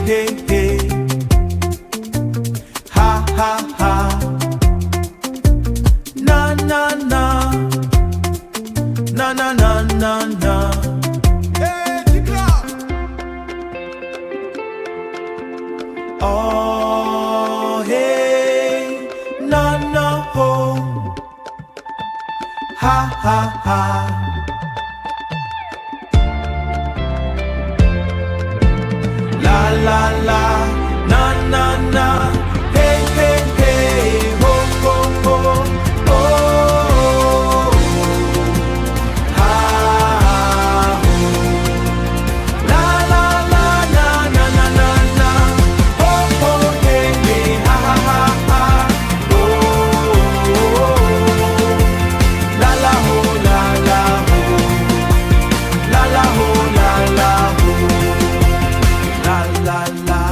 hey, hey. Ha, ha, ha. Na, na, na. Na, na, na, na, na. Hey, oh, hey. Na, na, ho. Ha, ha, ha. La la la, na na na, hey hey hey, ho ho ho, oh, ha ho, la la la na na na na na, ho ho hey hey, ha ha ha ha, oh, la la ho la la ho, la la ho la la ho. La la la.